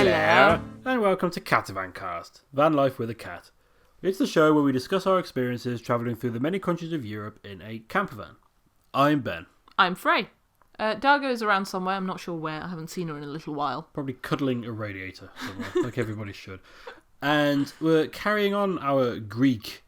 Hello, and welcome to Catavan Cast, Van Life with a Cat. It's the show where we discuss our experiences travelling through the many countries of Europe in a camper van. I'm Ben. I'm Frey. Dargo is around somewhere, I'm not sure where, I haven't seen her in a little while. Probably cuddling a radiator somewhere, like everybody should. And we're carrying on our Greek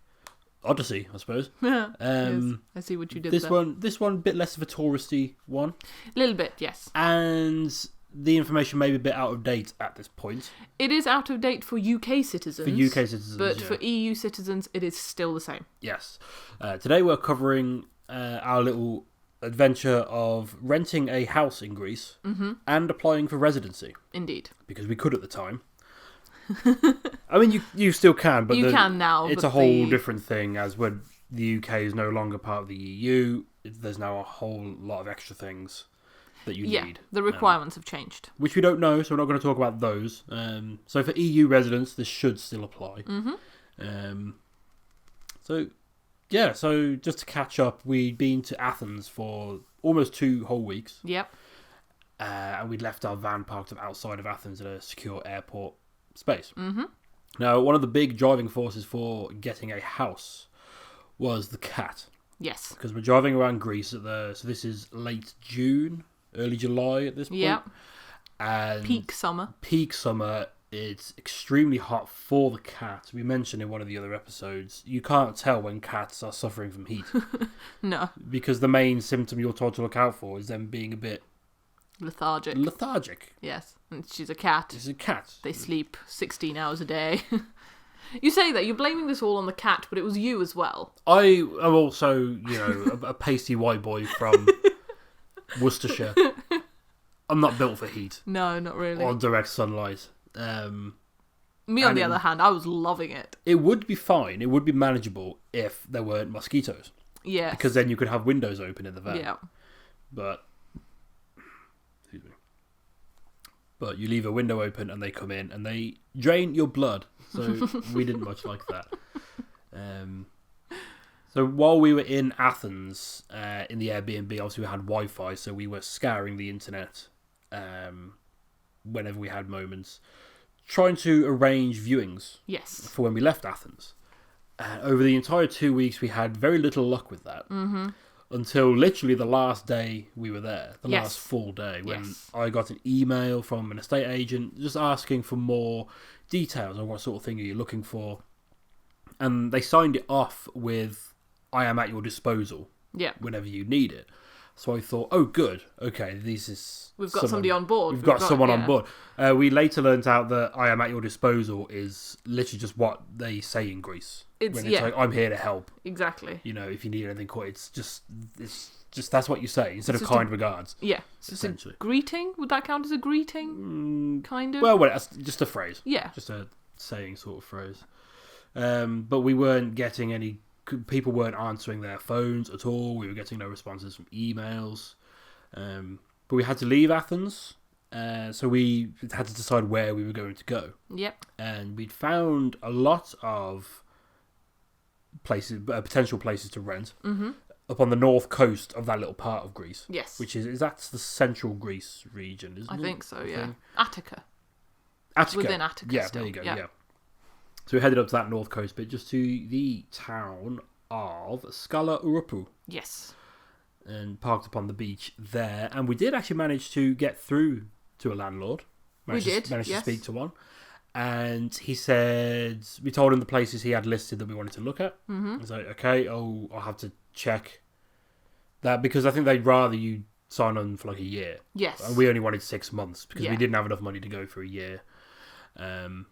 Odyssey, I suppose. Yes, I see what you did this there. This one, a bit less of a touristy one. A little bit, yes. And the information may be a bit out of date at this point. It is out of date for UK citizens. For UK citizens, but yeah. for EU citizens, it is still the same. Yes. Today we're covering our little adventure of renting a house in Greece and applying for residency. Indeed. Because we could at the time. I mean, you still can, but you can now. It's a whole different thing as when the UK is no longer part of the EU. There's now a whole lot of extra things that you need. The requirements have changed. Which we don't know, so we're not going to talk about those. So for EU residents, this should still apply. So just to catch up, we'd been to Athens for almost 2 whole weeks. Yep. And we'd left our van parked outside of Athens at a secure airport space. Now, one of the big driving forces for getting a house was the cat. Yes. Because we're driving around Greece so this is late June, early July at this point. Yep. And peak summer. It's extremely hot for the cat. We mentioned in one of the other episodes, you can't tell when cats are suffering from heat. No. Because the main symptom you're told to look out for is them being a bit lethargic. Yes. And she's a cat. She's a cat. They sleep 16 hours a day. You say that, you're blaming this all on the cat, but it was you as well. I am also, a pasty white boy from Worcestershire. I'm not built for heat. No, not really. Or direct sunlight. Me, on the other hand, I was loving it. It would be fine. It would be manageable if there weren't mosquitoes. Yeah. Because then you could have windows open in the van. Yeah. But you leave a window open and they come in and they drain your blood. So we didn't much like that. So while we were in Athens, in the Airbnb, obviously we had Wi-Fi, so we were scouring the internet whenever we had moments, trying to arrange viewings. Yes. For when we left Athens. Over the entire 2 weeks, we had very little luck with that. Until literally the last day we were there, last full day, when I got an email from an estate agent just asking for more details on what sort of thing are you looking for. And they signed it off with, I am at your disposal whenever you need it. So I thought, oh, good. Okay, we've got somebody on board. We've got someone on board. We later learnt out that I am at your disposal is literally just what they say in Greece. It's like, I'm here to help. Exactly. If you need anything, it's just that's what you say instead of kind regards. Yeah. Essentially. Greeting? Would that count as a greeting? Kind of? Well, that's just a phrase. Yeah. Just a saying sort of phrase. But we weren't getting any... People weren't answering their phones at all. We were getting no responses from emails. But we had to leave Athens. So we had to decide where we were going to go. Yep. And we'd found a lot of places, potential places to rent up on the north coast of that little part of Greece. Yes. Which that's the central Greece region, isn't it? I think so, yeah. Attica. Within Attica yeah, still. There you go, yeah. So we headed up to that north coast bit, just to the town of Scala Urupu. Yes. And parked upon the beach there. And we did actually manage to get through to a landlord. Managed to speak to one. And he said, we told him the places he had listed that we wanted to look at. I was like, okay, I'll have to check that, because I think they'd rather you sign on for like a year. Yes. And we only wanted 6 months because we didn't have enough money to go for a year.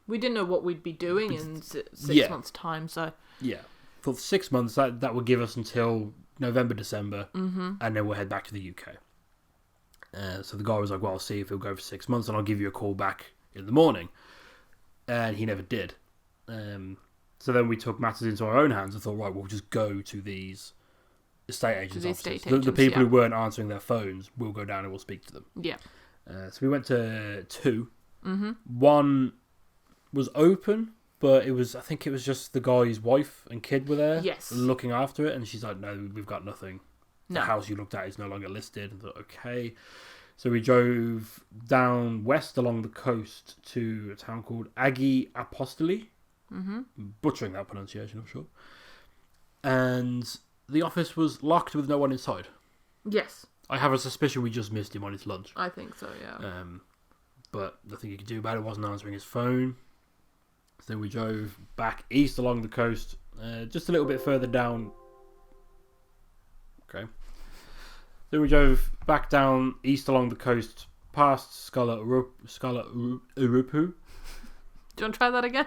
We didn't know what we'd be doing in 6 months' time, so... Yeah. For 6 months, that would give us until November, December, and then we'll head back to the UK. So the guy was like, well, I'll see if he'll go for 6 months, and I'll give you a call back in the morning. And he never did. So then we took matters into our own hands and thought, right, we'll just go to these estate agents' offices. The people who weren't answering their phones, we'll go down and we'll speak to them. Yeah. So we went to 2. One was open, but I think it was just the guy's wife and kid were there looking after it, and she's like, no, we've got nothing. The house you looked at is no longer listed. I thought, okay. So we drove down west along the coast to a town called Agi Apostoli. Mm-hmm. Butchering that pronunciation, I'm sure. And the office was locked with no one inside. Yes. I have a suspicion we just missed him on his lunch. I think so, yeah. But nothing you could do about it. Wasn't answering his phone. So we drove back east along the coast, just a little bit further down. Okay. Then we drove back down east along the coast, past Scala Urupu. Do you want to try that again?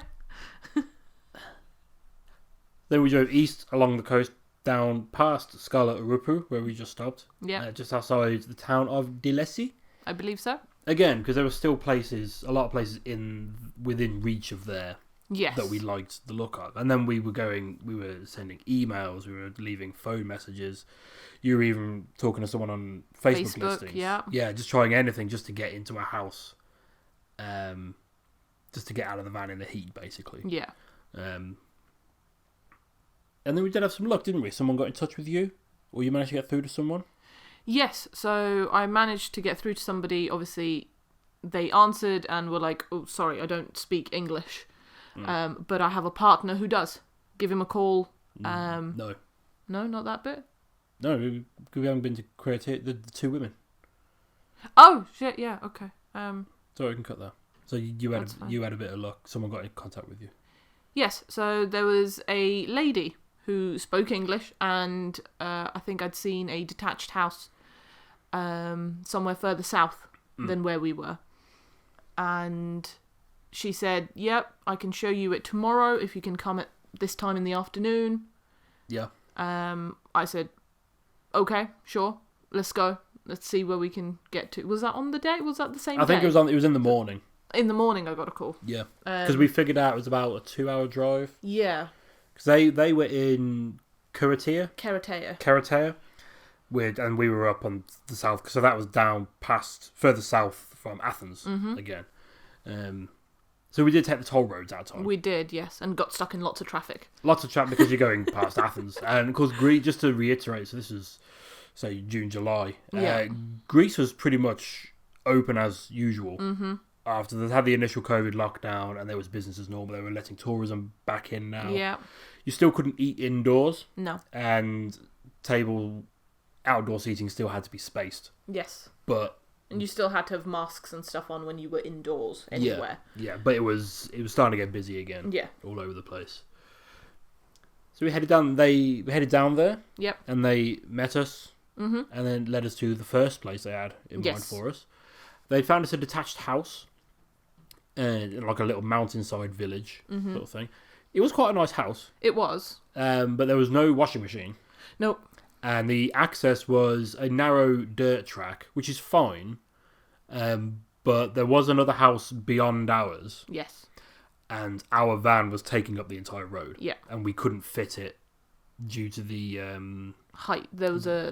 Then we drove east along the coast, down past Scala Urupu, where we just stopped. Yeah. Just outside the town of Dilesi. I believe so. Again, because there were still a lot of places within reach of there. Yes. That we liked the look of. And then we were sending emails, we were leaving phone messages. You were even talking to someone on Facebook listings. Yeah. Yeah, just trying anything just to get into a house. Just to get out of the van in the heat, basically. Yeah. And then we did have some luck, didn't we? Someone got in touch with you? Or you managed to get through to someone? Yes, so I managed to get through to somebody. Obviously, they answered and were like, oh, sorry, I don't speak English. But I have a partner who does. Give him a call. No. No, not that bit? No, we haven't been to Crete, the two women. Oh, shit, yeah, okay. Sorry, I can cut that. So you had a bit of luck. Someone got in contact with you. Yes, so there was a lady who spoke English, and I think I'd seen a detached house somewhere further south than where we were. And she said, yep, I can show you it tomorrow if you can come at this time in the afternoon. Yeah. I said, okay, sure, let's go. Let's see where we can get to. Was that on the day? Was that the same day? I think it was in the morning. In the morning I got a call. Yeah. Because we figured out it was about a 2-hour drive. Yeah. Because they were in Karatea, and we were up on the south, so that was down further south from Athens again. So we did take the toll roads out of time. We did, yes, and got stuck in lots of traffic. Lots of traffic because you're going past Athens. And of course, Greece, just to reiterate, so this is, say, June, July. Yeah. Greece was pretty much open as usual. After they had the initial COVID lockdown and there was business as normal. They were letting tourism back in now. Yeah. You still couldn't eat indoors. No. And outdoor seating still had to be spaced. Yes. And you still had to have masks and stuff on when you were indoors anywhere. Yeah, but it was starting to get busy again. Yeah. All over the place. So we headed down. They headed down there. Yep. And they met us. And then led us to the first place they had in mind for us. They found us a detached house. In like a little mountainside village sort of thing. It was quite a nice house. It was. But there was no washing machine. Nope. And the access was a narrow dirt track, which is fine. But there was another house beyond ours. Yes. And our van was taking up the entire road. Yeah. And we couldn't fit it due to the height. There was a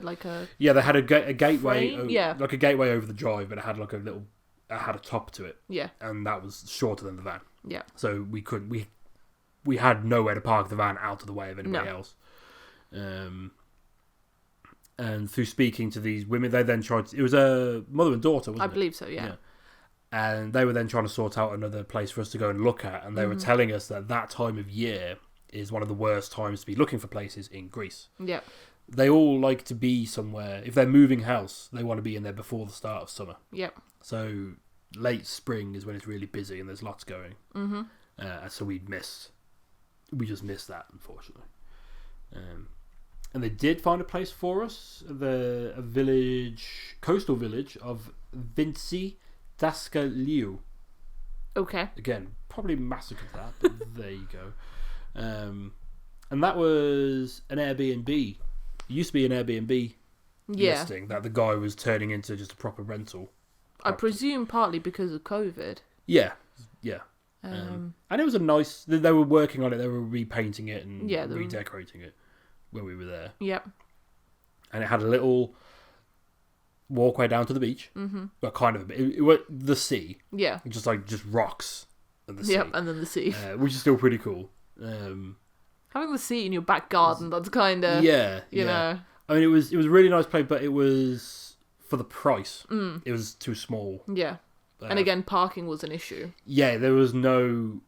yeah. They had a gateway. Like a gateway over the drive, but it had like it had a top to it. Yeah. And that was shorter than the van. Yeah. So we had nowhere to park the van out of the way of anybody else. And through speaking to these women, they then tried it was a mother and daughter, wasn't it? I believe so, yeah. And they were then trying to sort out another place for us to go and look at, and they were telling us that time of year is one of the worst times to be looking for places in Greece. Yeah. They all like to be somewhere, if they're moving house, they want to be in there before the start of summer. Yep. So late spring is when it's really busy and there's lots going. So we just missed that, unfortunately. And they did find a place for us, a coastal village of Vinci Dascaliu. Okay. Again, probably massacred that, but there you go. And that was an Airbnb. It used to be an Airbnb listing that the guy was turning into just a proper rental. I presume partly because of COVID. Yeah. And it was they were working on it, they were repainting it and redecorating it when we were there. Yep. And it had a little walkway down to the beach. Well, kind of a bit. It was the sea. Yeah. Just rocks and the sea. Yep, and then the sea. Which is still pretty cool. Having the sea in your back garden, that's kind of... you know. I mean, it was a really nice place, but it was for the price, it was too small. Yeah. And again, parking was an issue. Yeah, there was no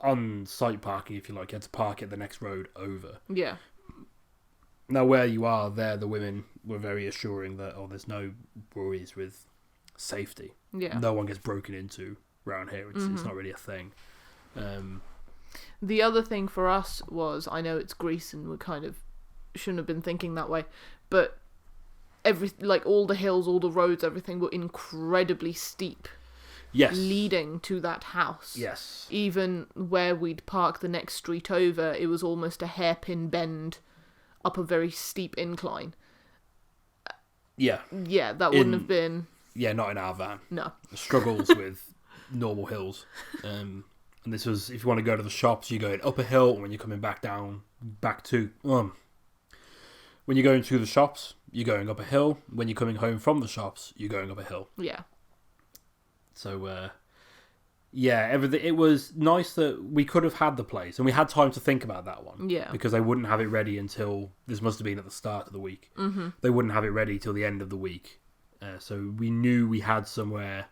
on-site parking, if you like. You had to park at the next road over. Yeah. Now, where you are there, the women were very assuring that, there's no worries with safety. Yeah. No one gets broken into around here. It's not really a thing. The other thing for us was, I know it's Greece and we kind of shouldn't have been thinking that way, but all the hills, all the roads, everything were incredibly steep. Yes. Leading to that house. Yes. Even where we'd park the next street over, it was almost a hairpin bend up a very steep incline. Yeah. Yeah, that wouldn't have been... Yeah, not in our van. No. Struggles with normal hills. And this was, if you want to go to the shops, you're going up a hill, and when you're coming back to... when you're going to the shops, you're going up a hill. When you're coming home from the shops, you're going up a hill. Yeah. So, everything. It was nice that we could have had the place, and we had time to think about that one. Yeah. Because they wouldn't have it ready until, this must have been at the start of the week. Mm-hmm. They wouldn't have it ready till the end of the week. So we knew we had somewhere.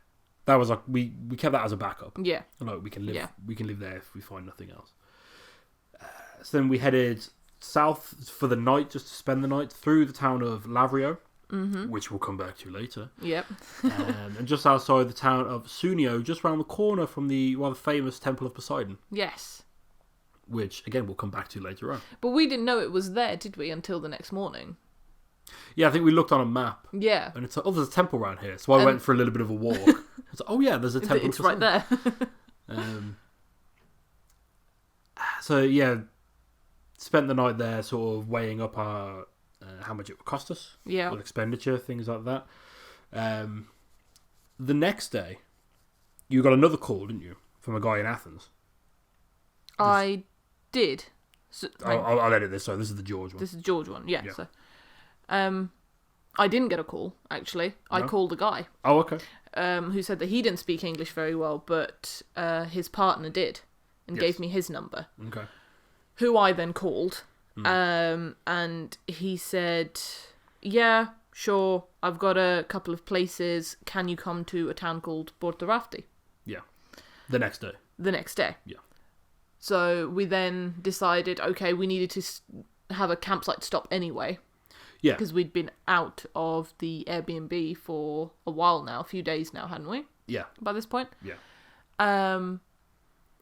That was like, we kept that as a backup. Yeah. Like, we can live there if we find nothing else. So then we headed south for the night, just to spend the night, through the town of Lavrio. Mm-hmm. Which we'll come back to later. Yep. And just outside the town of Sunio, just round the corner from the rather famous Temple of Poseidon. Yes. Which, again, we'll come back to later on. But we didn't know it was there, did we, until the next morning? Yeah, I think we looked on a map. Yeah. And it's like, there's a temple around here. So I went for a little bit of a walk. It's like, there's a temple It's right there. So, yeah, spent the night there sort of weighing up our... how much it would cost us, expenditure, things like that. The next day, you got another call, didn't you, from a guy in Athens? I did. So, I'll edit this. Sorry, this is the George one. This is the George one, yeah. So, I didn't get a call, actually. No? I called a guy. Oh, okay. Who said that he didn't speak English very well, but his partner did, and gave me his number. Okay. Who I then called. And he said, yeah, sure, I've got a couple of places. Can you come to a town called Portorafti? Yeah. The next day. Yeah. So we then decided, okay, we needed to have a campsite stop anyway. Yeah. Because we'd been out of the Airbnb for a while now, a few days now, hadn't we? Yeah. By this point? Yeah.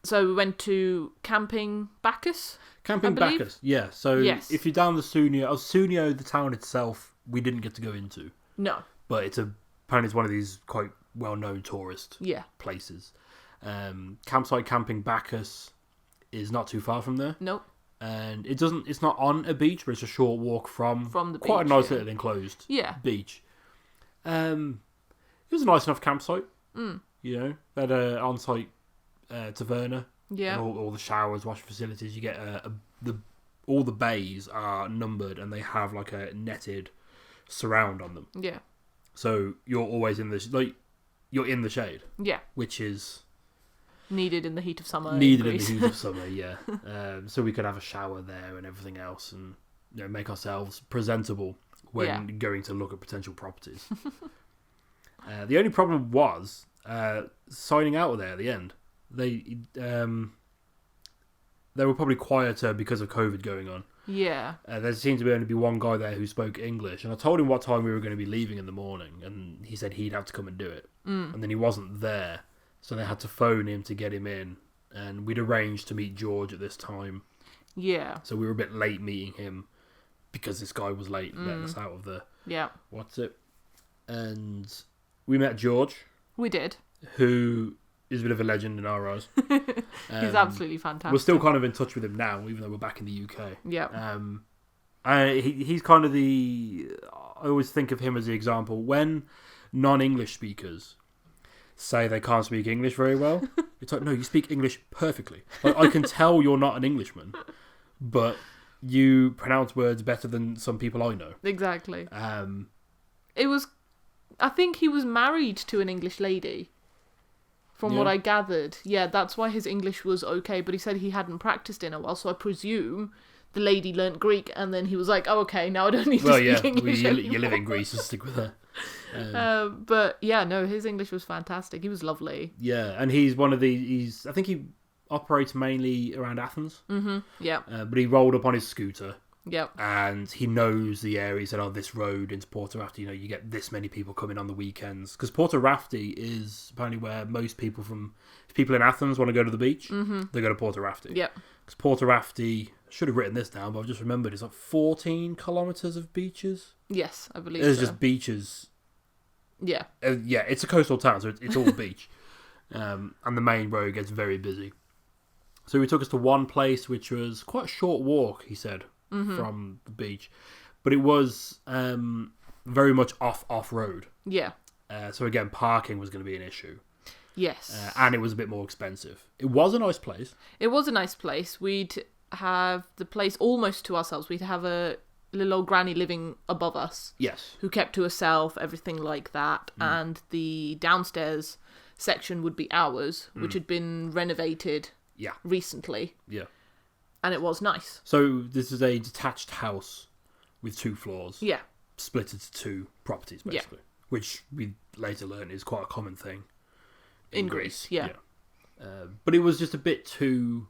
So we went to Camping Bacchus. Camping Bacchus, yeah. So if you're down the Sunio, the town itself, we didn't get to go into. No. But apparently it's one of these quite well-known tourist places. Campsite Camping Bacchus is not too far from there. Nope. And it's not on a beach, but it's a short walk from the beach. Quite a nice little enclosed beach. It was a nice enough campsite. You know, they had an on-site taverna. Yeah. And all the showers, wash facilities. You get all the bays are numbered, and they have like a netted surround on them. Yeah. So you're always in you're in the shade. Yeah. Which is needed in the heat of summer. Yeah. So we could have a shower there and everything else, and make ourselves presentable when going to look at potential properties. The only problem was signing out there at the end. They were probably quieter because of COVID going on. Yeah. There seemed to only be one guy there who spoke English, and I told him what time we were going to be leaving in the morning, and he said he'd have to come and do it. And then he wasn't there, so they had to phone him to get him in, and we'd arranged to meet George at this time. Yeah. So we were a bit late meeting him because this guy was late letting us out of the... Yeah. What's it? And we met George. We did. Who... is a bit of a legend in our eyes. He's absolutely fantastic. We're still kind of in touch with him now, even though we're back in the UK. Yeah. He's kind of I always think of him as the example when non-English speakers say they can't speak English very well. It's like, no, you speak English perfectly. Like, I can tell you're not an Englishman, but you pronounce words better than some people I know. Exactly. I think he was married to an English lady. From what I gathered. Yeah, that's why his English was okay, but he said he hadn't practiced in a while, so I presume the lady learnt Greek, and then he was like, oh, okay, now I don't need to speak English anymore. You live in Greece, so stick with her. But yeah, no, his English was fantastic. He was lovely. Yeah, and he's one of the. I think he operates mainly around Athens. Mm-hmm. Yeah. But he rolled up on his scooter. Yep. And he knows the area. He said, "Oh, this road into Porto Rafti, you get this many people coming on the weekends." Because Porto Rafti is apparently where most people if people in Athens want to go to the beach, they go to Porto Rafti. Yep. Because Porto Rafti, I should have written this down, but I've just remembered, it's like 14 kilometres of beaches. Yes, I believe There's so. just beaches. Yeah. Yeah, it's a coastal town, so it's all beach. And the main road gets very busy. So he took us to one place which was quite a short walk, he said, from the beach. But it was very much off-road. Yeah. So again, parking was going to be an issue. Yes. And it was a bit more expensive. It was a nice place. It was a nice place. We'd have the place almost to ourselves. We'd have a little old granny living above us. Yes. Who kept to herself, everything like that. And the downstairs section would be ours, which had been renovated recently. Yeah. And it was nice. So this is a detached house with 2 floors. Yeah. Split into 2 properties, basically. Which we later learned is quite a common thing in Greece. Yeah. But it was just a bit too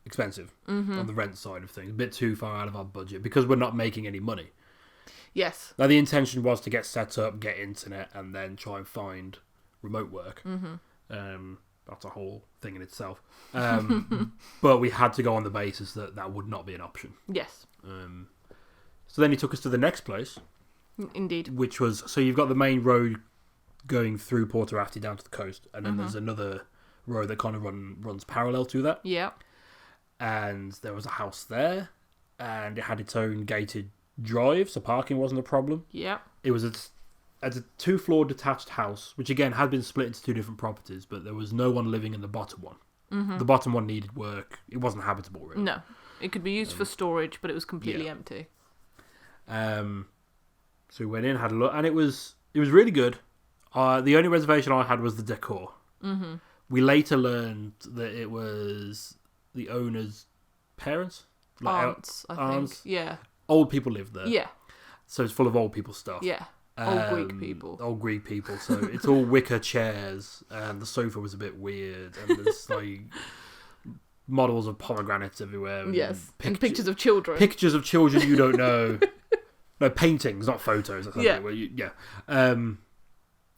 expensive on the rent side of things. A bit too far out of our budget because we're not making any money. Yes. Now, the intention was to get set up, get internet, and then try and find remote work. That's a whole thing in itself. But we had to go on the basis that would not be an option. Yes. So then he took us to the next place. Indeed. Which was, so you've got the main road going through Porto Rafti down to the coast, and then there's another road that kind of runs parallel to that. Yeah. And there was a house there, and it had its own gated drive, so parking wasn't a problem. Yeah. It was a 2-floor detached house, which again had been split into 2 different properties, but there was no one living in the bottom one. The bottom one needed work. It wasn't habitable, really. No. It could be used for storage, but it was completely empty. So we went in, had a look, and it was really good. The only reservation I had was the decor. We later learned that it was the owner's parents, Aunts, I think. Yeah. Old people lived there. Yeah. So it's full of old people stuff. Yeah. Old Greek people. Old Greek people. So it's all wicker chairs, and the sofa was a bit weird, and there's like models of pomegranates everywhere. Yes. And pictures of children. Pictures of children you don't know. No, paintings, not photos. Yeah.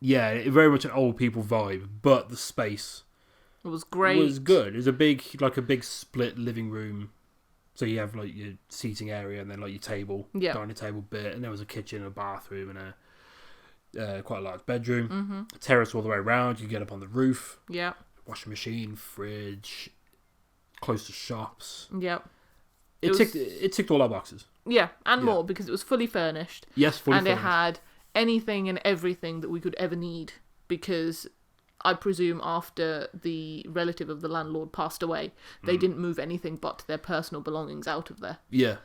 Very much an old people vibe, but the space was great. Was good. It was a big split living room. So you have like your seating area and then like your table, dining table bit, and there was a kitchen, a bathroom, and a quite a large bedroom. A terrace all the way around. You could get up on the roof. Yeah. Washing machine, fridge, close to shops. Yep. It ticked all our boxes. Yeah, and more because it was fully furnished. Yes, fully furnished. And it had anything and everything that we could ever need because I presume after the relative of the landlord passed away, they didn't move anything but their personal belongings out of there. Yeah.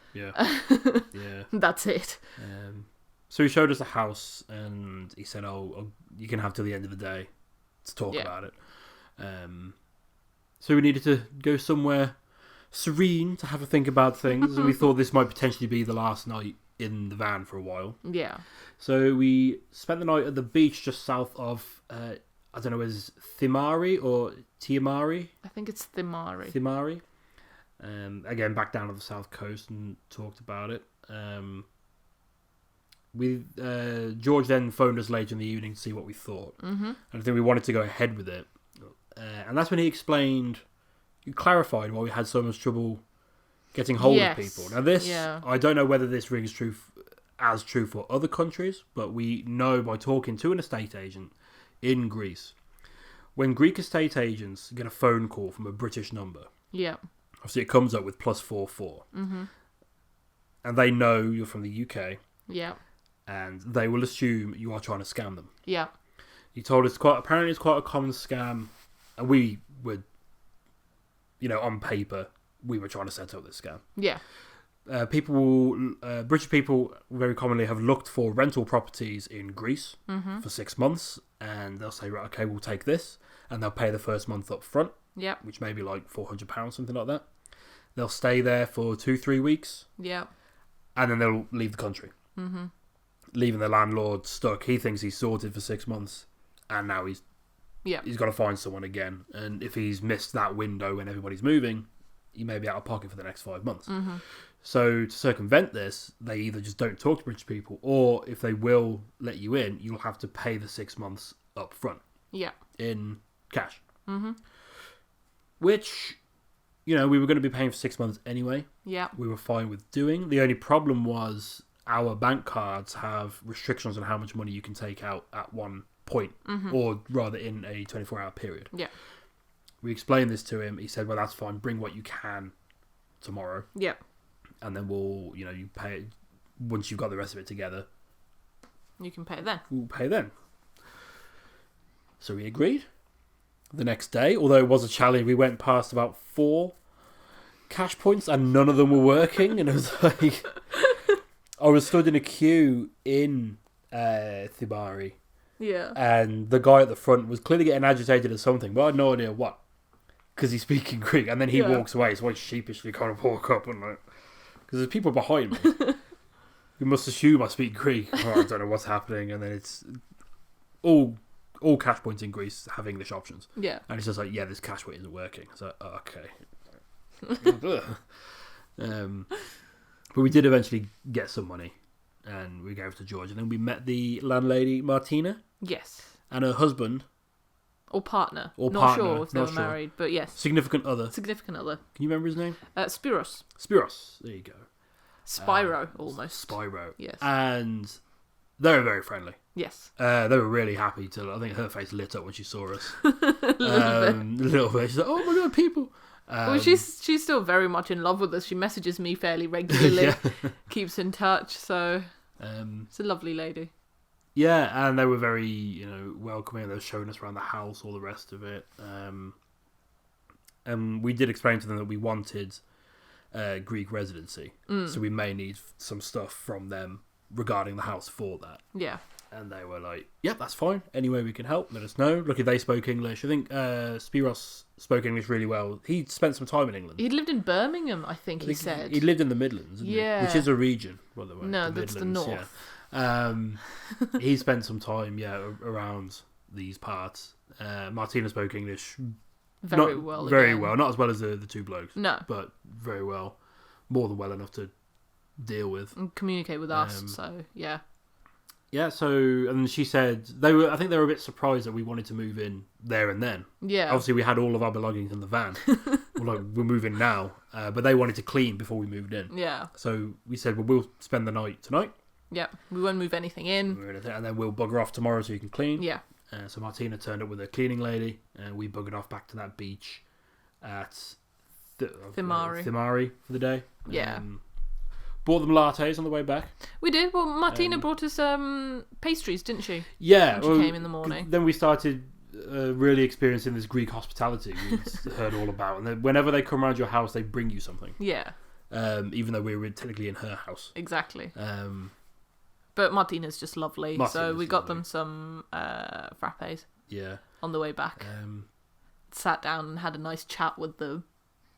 That's it. So he showed us the house and he said, you can have till the end of the day to talk about it. So we needed to go somewhere serene to have a think about things, and we thought this might potentially be the last night in the van for a while. Yeah. So we spent the night at the beach just south of, I don't know, is Thimari or Tiamari? I think it's Thimari. Thimari. Again, back down to the south coast and talked about it. George then phoned us later in the evening to see what we thought. And I think we wanted to go ahead with it. And that's when he clarified why we had so much trouble getting hold of people. Now this, I don't know whether this rings true for other countries, but we know by talking to an estate agent in Greece, when Greek estate agents get a phone call from a British number, obviously it comes up with +44, and they know you're from the UK, and they will assume you are trying to scam them. He told us apparently it's quite a common scam, and we would, on paper, we were trying to set up this scam. British people very commonly have looked for rental properties in Greece for 6 months, and they'll say, right, okay, we'll take this, and they'll pay the first month up front, which may be like £400, something like that. They'll stay there for 2-3 weeks, and then they'll leave the country. leaving the landlord stuck. He thinks he's sorted for 6 months, and now he's got to find someone again. And if he's missed that window when everybody's moving, he may be out of pocket for the next 5 months. Mm-hmm. So to circumvent this, they either just don't talk to British people, or if they will let you in, you'll have to pay the 6 months up front. Yeah. In cash. Mm-hmm. Which, we were going to be paying for 6 months anyway. Yeah. We were fine with doing. The only problem was our bank cards have restrictions on how much money you can take out at one point, or rather in a 24-hour period. Yeah. We explained this to him. He said, well, that's fine. Bring what you can tomorrow. Yeah. And then we'll, you pay it once you've got the rest of it together. You can pay it then. We'll pay then. So we agreed. The next day, although it was a challenge, we went past about 4 cash points and none of them were working. And it was like, I was stood in a queue in Thibari. Yeah. And the guy at the front was clearly getting agitated at something, but I had no idea what. Because he's speaking Greek. And then he walks away, so I sheepishly kind of walk up and like, because there's people behind me. You must assume I speak Greek. Oh, I don't know what's happening. And then it's all cash points in Greece have English options. Yeah. And it's just like, this cash point isn't working. So, okay. But we did eventually get some money. And we gave it to George. And then we met the landlady, Martina. Yes. And her husband. Or partner. Not sure if they were married, but yes. Significant other. Can you remember his name? Spiros. Spiros. There you go. Spyro, almost. Spyro. Yes. And they were very friendly. Yes. They were really happy to. I think her face lit up when she saw us. A little bit. She's like, "Oh my god, people!" Well, she's still very much in love with us. She messages me fairly regularly, keeps in touch. So it's a lovely lady. Yeah, and they were very, welcoming. They were showing us around the house, all the rest of it. And we did explain to them that we wanted Greek residency, so we may need some stuff from them regarding the house for that. Yeah. And they were like, "Yep, that's fine. Any way we can help, let us know." Lucky they spoke English. I think Spiros spoke English really well. He spent some time in England. He'd lived in Birmingham, I think he said. He lived in the Midlands, didn't he? Which is a region, by the way. No, that's the north. Yeah. He spent some time, around these parts. Martina spoke English very well. Not as well as the two blokes. No. But very well. More than well enough to deal with. And communicate with us, so, yeah. Yeah, and she said I think they were a bit surprised that we wanted to move in there and then. Yeah. Obviously we had all of our belongings in the van. We're moving now. But they wanted to clean before we moved in. Yeah. So we said, well, we'll spend the night tonight. Yeah. We won't move anything in. And then we'll bugger off tomorrow so you can clean. Yeah. So Martina turned up with a cleaning lady, and we buggered off back to that beach at Thimari for the day. Yeah. Bought them lattes on the way back. We did. Well, Martina brought us pastries, didn't she? Yeah. When she came in the morning. Then we started really experiencing this Greek hospitality we'd heard all about. And then whenever they come around your house, they bring you something. Yeah. Even though we were technically in her house. Exactly. But Martina's just lovely. So we got them some frappes. Yeah. On the way back. Sat down and had a nice chat with them.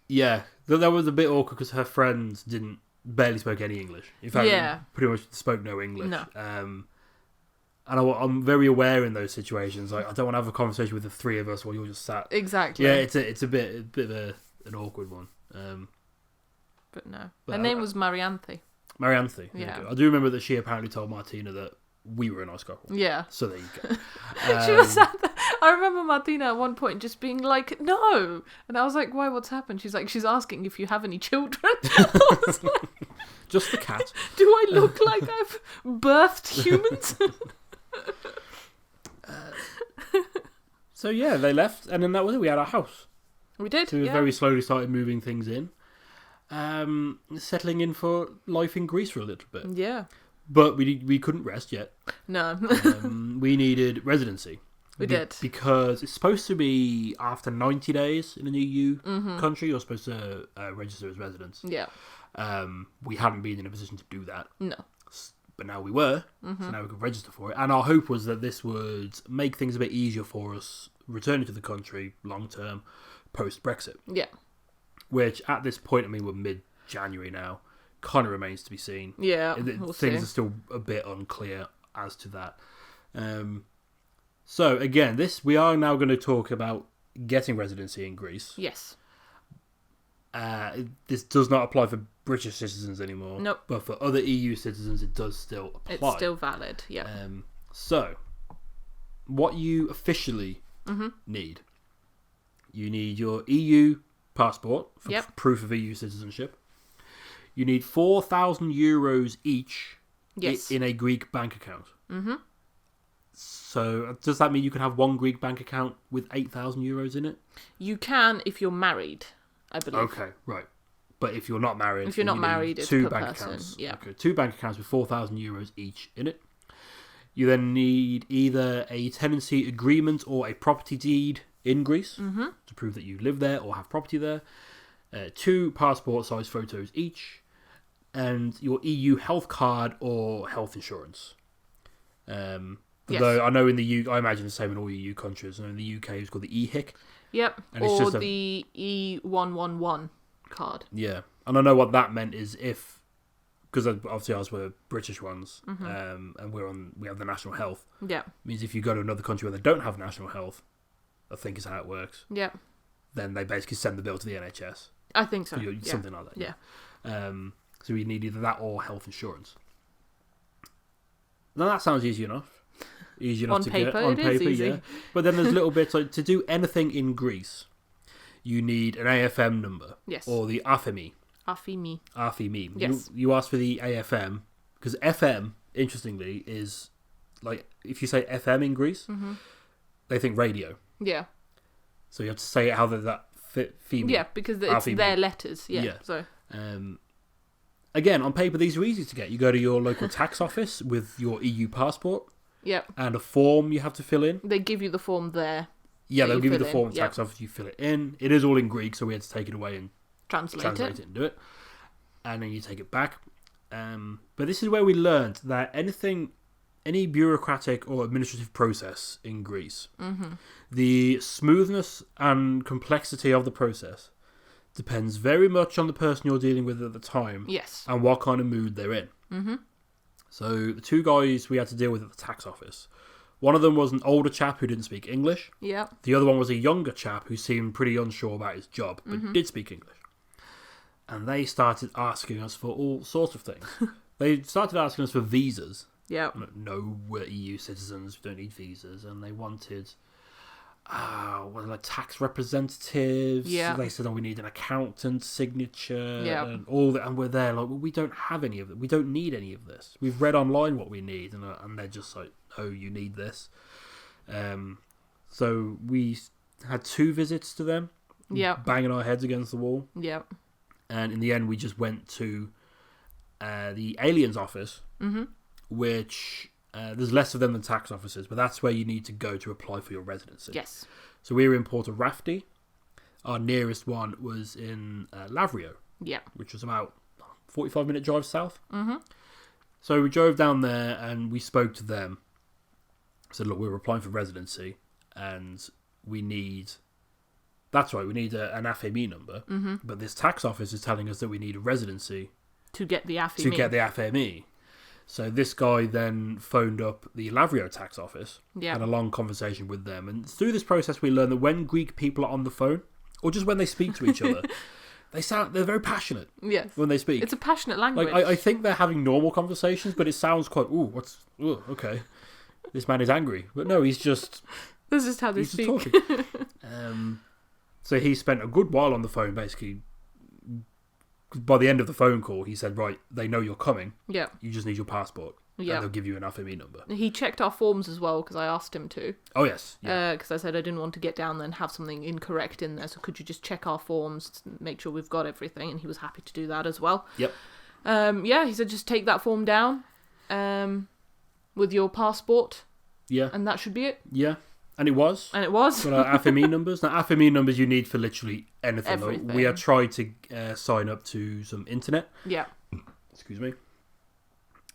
Yeah. That was a bit awkward because her friends barely spoke any English. In fact, pretty much spoke no English. No. And I'm very aware in those situations. Like, I don't want to have a conversation with the three of us while you're just sat. Exactly. Yeah, it's a bit of an awkward one. But no. Her name was Marianthe. Marianthe. Yeah. I do remember that she apparently told Martina that we were a nice couple. Yeah. So there you go. She was sat there. I remember Martina at one point just being like, "No," and I was like, "Why? What's happened?" She's like, "She's asking if you have any children." I was like, just the cat. Do I look like I've birthed humans? So yeah, they left, and then that was it. We had our house. We did. So we very slowly started moving things in, settling in for life in Greece for a little bit. Yeah. But we couldn't rest yet. No. We needed residency. We did. Because it's supposed to be after 90 days in an EU country, you're supposed to register as residents. Yeah. We hadn't been in a position to do that. No. But now we were, so now we could register for it. And our hope was that this would make things a bit easier for us returning to the country long term, post-Brexit. Yeah. Which, at this point, we're mid-January now. kind of remains to be seen. Yeah, Things are still a bit unclear as to that. So again, we are now going to talk about getting residency in Greece. Yes. This does not apply for British citizens anymore. Nope. But for other EU citizens, it does still apply. It's still valid, yeah. So, what you officially need. You need your EU passport for proof of EU citizenship. You need 4,000 euros each in a Greek bank account. Mm-hmm. So, does that mean you can have one Greek bank account with 8,000 euros in it? You can if you're married, I believe. Okay, right. But if you're not married... If you're not married, it's two per bank person. accounts. Yeah. Okay, 2 bank accounts with 4,000 euros each in it. You then need either a tenancy agreement or a property deed in Greece to prove that you live there or have property there. 2 passport size photos each. And your EU health card or health insurance. Though I know in the UK, I imagine the same in all EU countries. And in the UK, it's called the EHIC. Yep, and or the E111 card. Yeah, and I know what that meant is because obviously ours were British ones, and we have the national health. Yeah, it means if you go to another country where they don't have national health, I think is how it works. Yeah, then they basically send the bill to the NHS. I think so. Something like that. Yeah. So you need either that or health insurance. Now that sounds easy enough. Easy enough on to paper, get. On paper, easy. yeah. But then there's little bits like to do anything in Greece, you need an AFM number. Yes. Or the AFME. AFME. Yes. You ask for the AFM because FM, interestingly, is like if you say FM in Greece, they think radio. Yeah. So you have to say it how that female. Yeah, because it's their letters. Yeah. So. Again, on paper, these are easy to get. You go to your local tax office with your EU passport. Yep. And a form you have to fill in. They give you the form there. Yeah, they'll give you the form at tax office. You fill it in. It is all in Greek, so we had to take it away and translate it and do it. And then you take it back. But this is where we learned that any bureaucratic or administrative process in Greece, the smoothness and complexity of the process depends very much on the person you're dealing with at the time. Yes. And what kind of mood they're in. Mm-hmm. So the 2 guys we had to deal with at the tax office, one of them was an older chap who didn't speak English. Yeah. The other one was a younger chap who seemed pretty unsure about his job, but did speak English. And they started asking us for all sorts of things. They started asking us for visas. Yeah. No, we're EU citizens, we don't need visas. And they wanted... like tax representatives. Yeah. They said, we need an accountant's signature. Yeah. And all that. And we're there like, well, we don't have any of it. We don't need any of this. We've read online what we need. And they're just like, oh, you need this. So we had 2 visits to them. Yeah. Banging our heads against the wall. Yeah. And in the end, we just went to the aliens office, which... there's less of them than tax offices, but that's where you need to go to apply for your residency. Yes. So we were in Porto Rafti. Our nearest one was in Lavrio. Yeah. Which was about 45-minute drive south. Mm-hmm. So we drove down there and we spoke to them. Said, look, we're applying for residency and we need... That's right, we need an AFME number. Mm-hmm. But this tax office is telling us that we need a residency... To get the AFME. So this guy then phoned up the Lavrio tax office, had a long conversation with them. And through this process, we learned that when Greek people are on the phone, or just when they speak to each other, they're very passionate when they speak. It's a passionate language. Like I think they're having normal conversations, but it sounds quite, okay. This man is angry. But no, he's just... This is how they speak. Just talking. So he spent a good while on the phone, basically... By the end of the phone call, he said, right, they know you're coming. Yeah. You just need your passport. Yeah. And they'll give you an AFME number. He checked our forms as well, because I asked him to. Oh, yes. Because I said I didn't want to get down there and have something incorrect in there, so could you just check our forms to make sure we've got everything? And he was happy to do that as well. Yep. He said just take that form down with your passport. Yeah. And that should be it. Yeah. And it was. And it was. Got our AFME numbers. Now, AFME numbers you need for literally anything. Everything. We had tried to sign up to some internet. Yeah. Excuse me.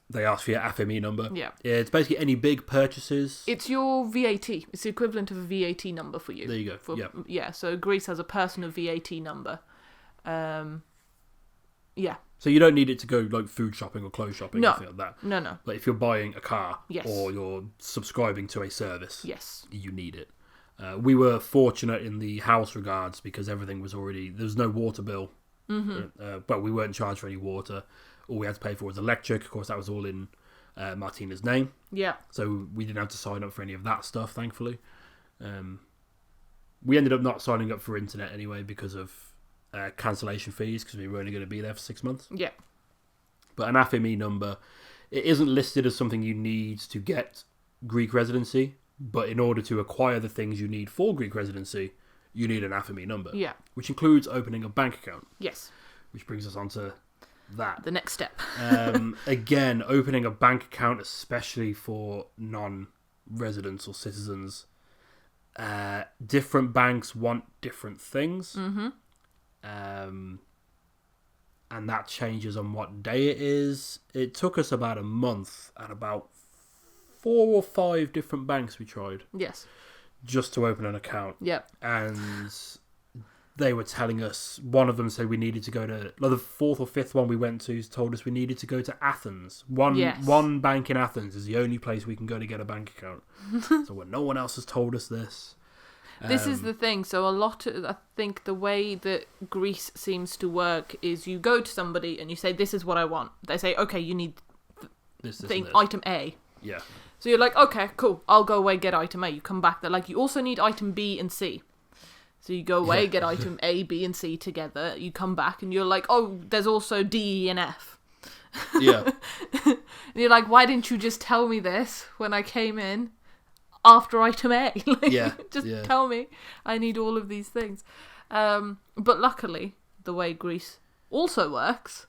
They ask for your AFME number. Yeah. It's basically any big purchases. It's your VAT. It's the equivalent of a VAT number for you. There you go. Yeah, so Greece has a personal VAT number. Yeah. So you don't need it to go like food shopping or clothes shopping or anything like that. No. Like if you're buying a car Yes. or you're subscribing to a service, Yes. you need it. We were fortunate in the house regards because everything was already... There was no water bill. But we weren't charged for any water. All we had to pay for was electric. Of course, that was all in Martina's name. Yeah. So we didn't have to sign up for any of that stuff, thankfully. We ended up not signing up for internet anyway because of cancellation fees because we were only going to be there for 6 months. Yeah. But an AFME number, it isn't listed as something you need to get Greek residency, but in order to acquire the things you need for Greek residency, you need an AFME number. Yeah. Which includes opening a bank account. Yes. Which brings us on to that. The next step. Again, opening a bank account, especially for non-residents or citizens, different banks want different things. And that changes on what day it is. It took us about a month and about 4 or 5 different banks we tried. Yes. Just to open an account. Yep. And they were telling us, one of them said we needed to go to, like the 4th or 5th one we went to told us we needed to go to Athens. One bank in Athens is the only place we can go to get a bank account. So when no one else has told us this. This is the thing. So I think the way that Greece seems to work is you go to somebody and you say, this is what I want. They say, okay, you need this item A. Yeah. So you're like, okay, cool. I'll go away, get item A. You come back. They're like, you also need item B and C. So you go away, get item A, B, and C together. You come back and you're like, oh, there's also D, E, and F. Yeah. And you're like, why didn't you just tell me this when I came in after item A? Just tell me. I need all of these things. But luckily, the way Greece also works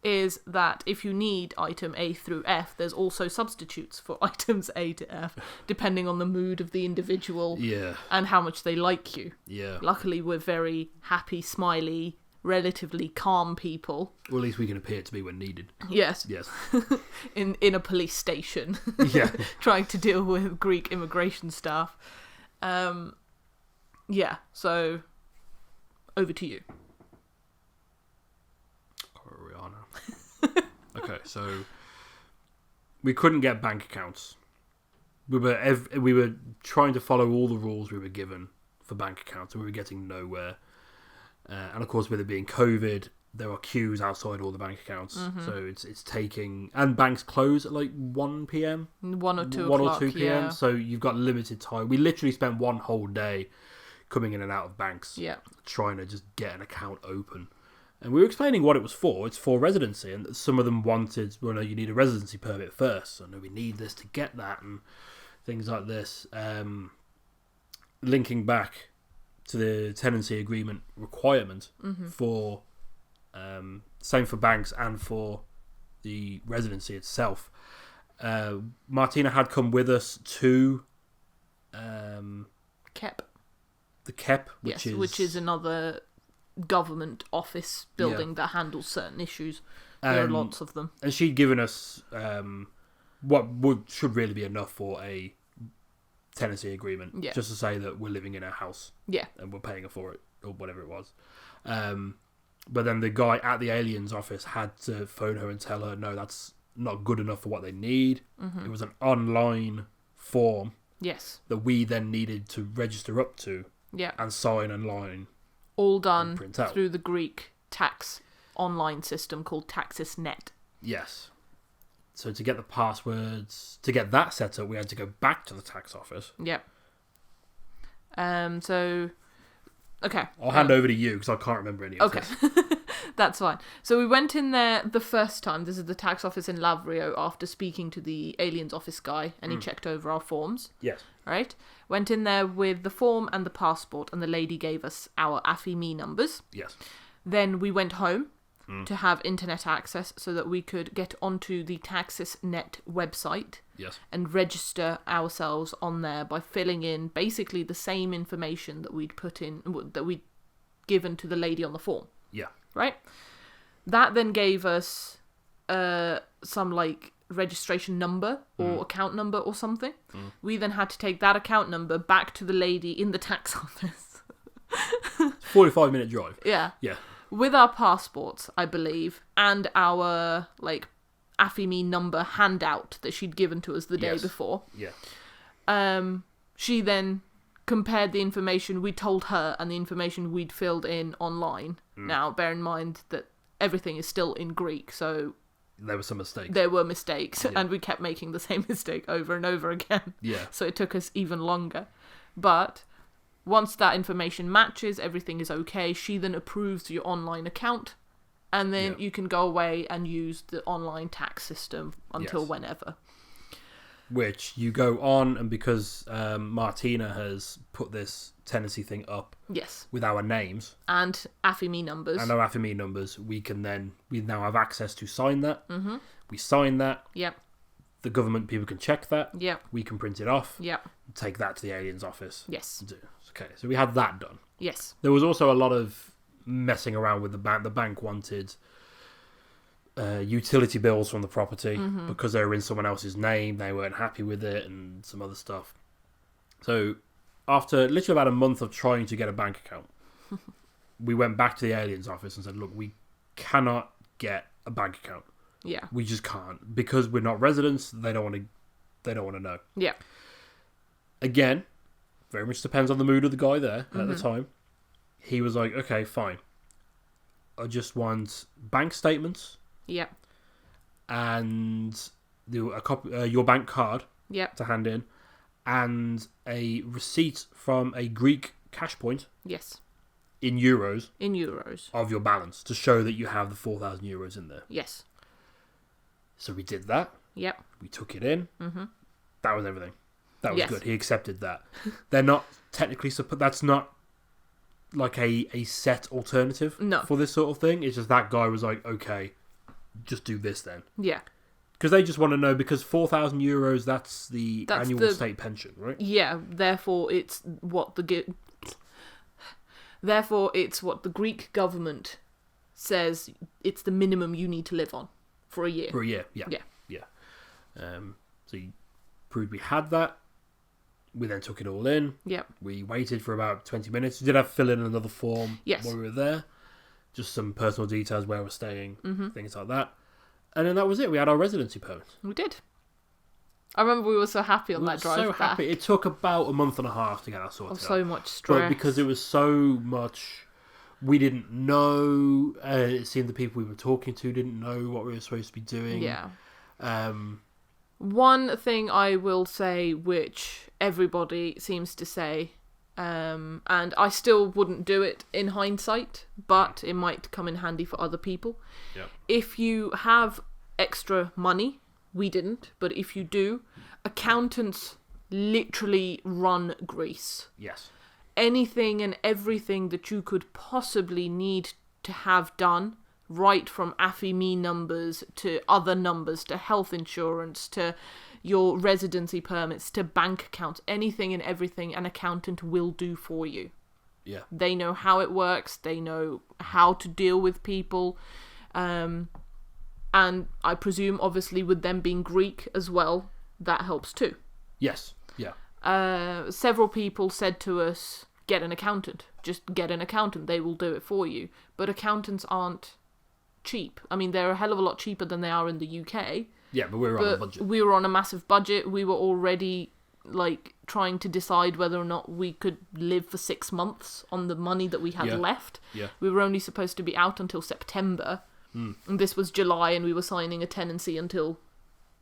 is that if you need item A through F, there's also substitutes for items A to F, depending on the mood of the individual and how much they like you. Yeah. Luckily, we're very happy, smiley, relatively calm people. Or at least we can appear to be when needed. Yes. Yes. in a police station. Yeah. Trying to deal with Greek immigration staff. So over to you. Okay, so we couldn't get bank accounts. We were trying to follow all the rules we were given for bank accounts, and we were getting nowhere. And of course, with it being COVID, there are queues outside all the bank accounts, so it's taking, and banks close at like 1 p.m. 1 or 2 1 o'clock, or 2 p.m. yeah. So you've got limited time. We literally spent one whole day coming in and out of banks, trying to just get an account open. And we were explaining what it was for. It's for residency, and some of them wanted, well, no, you need a residency permit first, so no, we need this to get that, and things like this. Linking back to the tenancy agreement requirement for, same for banks and for the residency itself. Martina had come with us to KEP. The KEP, which is another government office building that handles certain issues. There are lots of them. And she'd given us what should really be enough for a tenancy agreement, just to say that we're living in a house, and we're paying for it or whatever it was. But then the guy at the aliens office had to phone her and tell her, no, that's not good enough for what they need. It was an online form that we then needed to register up to and sign online. All done through the Greek tax online system called TaxisNet. Yes. So to get the passwords, to get that set up, we had to go back to the tax office. Yep. Okay. I'll hand over to you because I can't remember any of this. That's fine. So we went in there the first time. This is the tax office in Lavrio after speaking to the aliens office guy, and he checked over our forms. Yes. Right? Went in there with the form and the passport, and the lady gave us our AFME numbers. Yes. Then we went home to have internet access so that we could get onto the TaxisNet website and register ourselves on there by filling in basically the same information that we'd put in, that we'd given to the lady on the form. Yeah. Right? That then gave us some like registration number or account number or something. We then had to take that account number back to the lady in the tax office. 45-minute drive. Yeah. Yeah. with our passports, I believe, and our, like, AFIME number handout that she'd given to us the day before. Yeah. She then compared the information we told her and the information we'd filled in online. Now, bear in mind that everything is still in Greek, so... There were some mistakes. There were mistakes, and we kept making the same mistake over and over again. Yeah. So it took us even longer. But once that information matches, everything is okay. She then approves your online account, and then you can go away and use the online tax system until whenever. Which you go on, and because Martina has put this tenancy thing up with our names and AFIME numbers, we now have access to sign that. We sign that. The government people can check that. We can print it off. Take that to the aliens office. Okay, so we had that done. There was also a lot of messing around with the bank. The bank wanted utility bills from the property because they were in someone else's name. They weren't happy with it, and some other stuff. So after literally about a month of trying to get a bank account, we went back to the aliens office and said, look, we cannot get a bank account. We just can't, because we're not residents. They don't want to know. Again, very much depends on the mood of the guy there at the time. He was like, okay, fine, I just want bank statements. And a copy, your bank card to hand in, and a receipt from a Greek cash point. In euros. Of your balance, to show that you have the 4,000 euros in there. So we did that. We took it in. That was everything. That was good. He accepted that. They're not technically... That's not like a set alternative for this sort of thing. It's just that guy was like, okay, just do this then. Because they just want to know, because 4,000 euros, that's the annual state pension, right? Therefore it's what the Greek government says it's the minimum you need to live on for a year. So you proved we had that. We then took it all in. We waited for about 20 minutes. We did have to fill in another form while we were there. Just some personal details, where we're staying, things like that. And then that was it. We had our residency permit. We did. I remember we were so happy on that drive back. So happy. It took about a month and a half to get that sorted out. So much stress. But because it was so much... We didn't know. It seemed the people we were talking to didn't know what we were supposed to be doing. One thing I will say, which everybody seems to say, and I still wouldn't do it in hindsight, but it might come in handy for other people. If you have extra money, we didn't, but if you do, accountants literally run Greece. Anything and everything that you could possibly need to have done, right from AFIME numbers to other numbers to health insurance to your residency permits to bank accounts, anything and everything an accountant will do for you. They know how it works. They know how to deal with people. And I presume, obviously, with them being Greek as well, that helps too. Several people said to us, get an accountant. Just get an accountant. They will do it for you. But accountants aren't cheap. I mean, they're a hell of a lot cheaper than they are in the UK. But we were on a budget. We were on a massive budget. We were already trying to decide whether or not we could live for 6 months on the money that we had left. We were only supposed to be out until September. And this was July, and we were signing a tenancy until